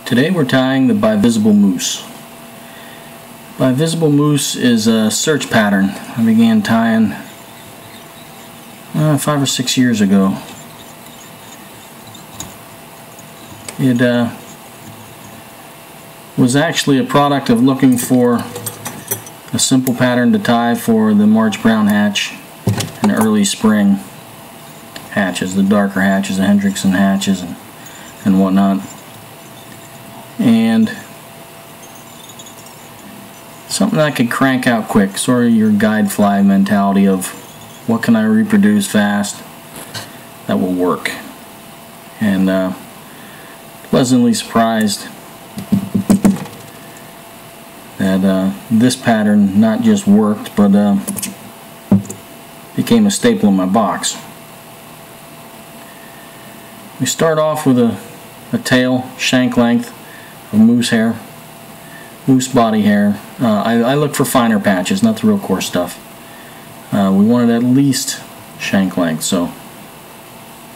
Today we're tying the Bivisible moose. Bivisible moose is a search pattern I began tying 5 or 6 years ago. It was actually a product of looking for a simple pattern to tie for the March brown hatch and early spring hatches, the darker hatches, the Hendrickson hatches and whatnot. And something I could crank out quick, sort of your guide fly mentality of what can I reproduce fast that will work. And pleasantly surprised that this pattern not just worked but became a staple in my box. We start off with a tail shank length of moose hair, moose body hair. I look for finer patches, not the real coarse stuff. We wanted at least shank length, so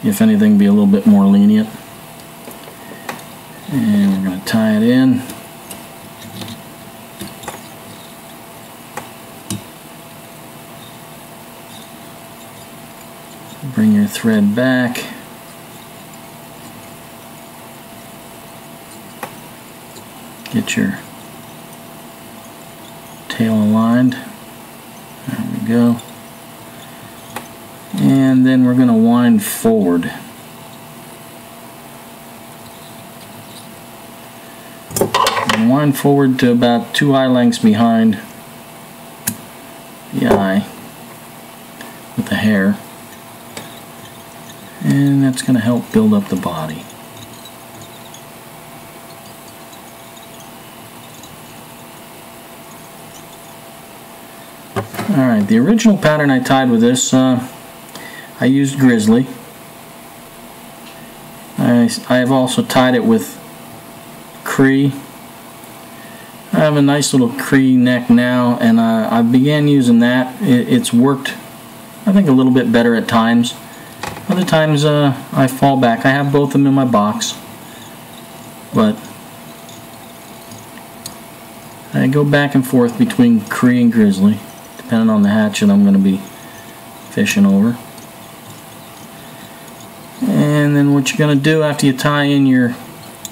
if anything be a little bit more lenient. And we're going to tie it in. Bring your thread back. Get your tail aligned. There we go. And then we're going to wind forward. And wind forward to about 2 eye lengths behind the eye with the hair. And that's going to help build up the body. Alright, the original pattern I tied with this, I used grizzly. I have also tied it with Cree. I have a nice little Cree neck now, and I began using that. It's worked, I think, a little bit better at times. Other times I fall back. I have both of them in my box, but I go back and forth between Cree and grizzly, depending on the hatch that I'm going to be fishing over. And then what you're going to do after you tie in your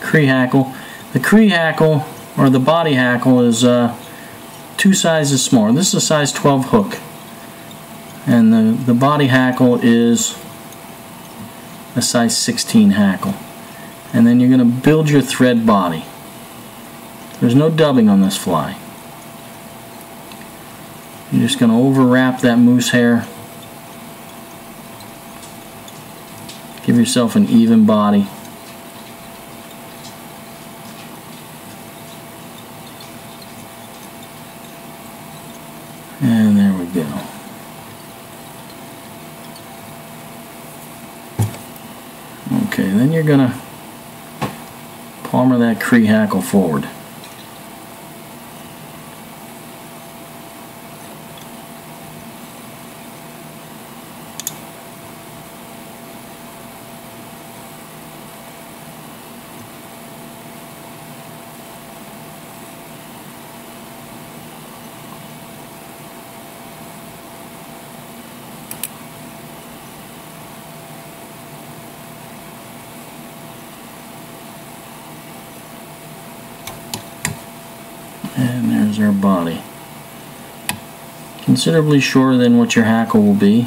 Cree hackle, the Cree hackle or the body hackle is 2 sizes smaller. This is a size 12 hook, and the body hackle is a size 16 hackle. And then you're going to build your thread body. There's no dubbing on this fly. You're just going to overwrap that moose hair. Give yourself an even body. And there we go. Okay, then you're going to palmer that Cree hackle forward. And there's our body. Considerably shorter than what your hackle will be.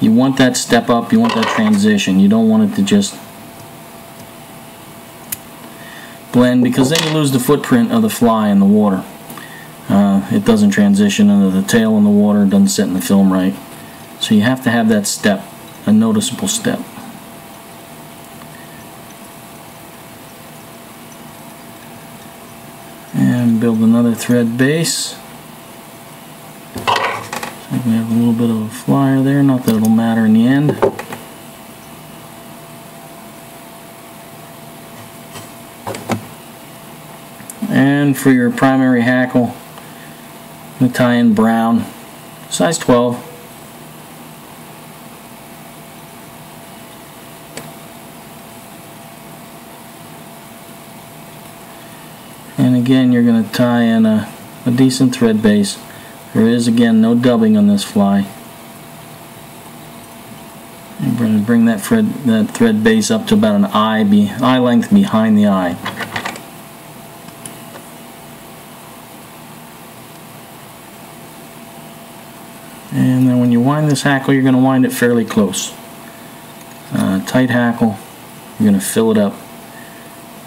You want that step up, you want that transition. You don't want it to just blend, because then you lose the footprint of the fly in the water. It doesn't transition into the tail in the water, it doesn't sit in the film right. So you have to have that step, a noticeable step. And build another thread base. So we have a little bit of a flyer there, not that it'll matter in the end. And for your primary hackle, I'm going to tie in brown, size 12. again, you're going to tie in a decent thread base. There is, again, no dubbing on this fly. I'm going to bring that thread base up to about an eye length behind the eye. And then when you wind this hackle, you're going to wind it fairly close. Tight hackle, you're going to fill it up.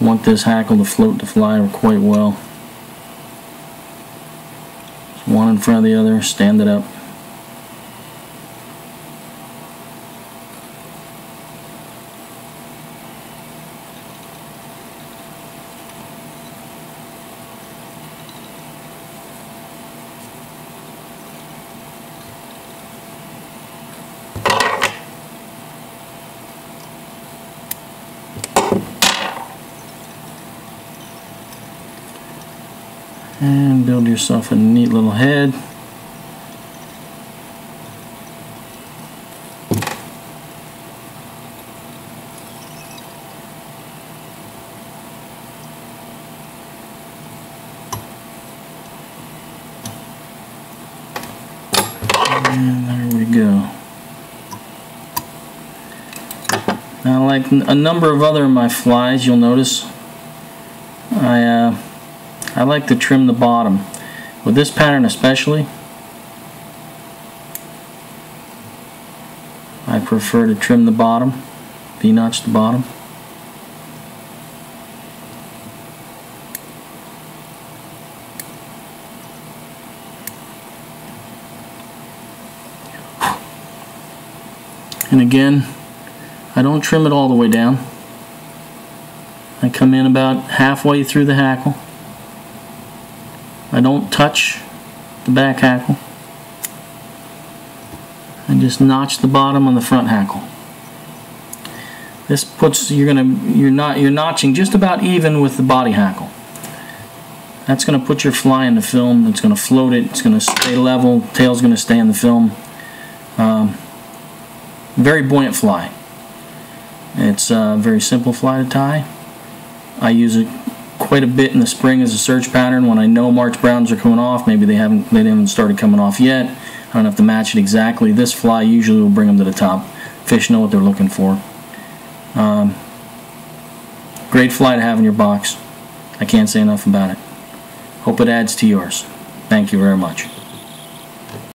You want this hackle to float the fly quite well. One in front of the other, stand it up. And build yourself a neat little head. And there we go. Now, like a number of other of my flies, you'll notice I like to trim the bottom. With this pattern especially, I prefer to trim the bottom, V-notch the bottom. And again, I don't trim it all the way down. I come in about halfway through the hackle. I don't touch the back hackle. I just notch the bottom on the front hackle. This puts you're notching just about even with the body hackle. That's going to put your fly in the film. It's going to float it. It's going to stay level. Tail's going to stay in the film. Very buoyant fly. It's a very simple fly to tie. I use it quite a bit in the spring as a search pattern when I know March browns are coming off. Maybe they haven't started coming off yet. I don't have to match it exactly. This fly usually will bring them to the top. Fish know what they're looking for. Great fly to have in your box. I can't say enough about it. Hope it adds to yours. Thank you very much.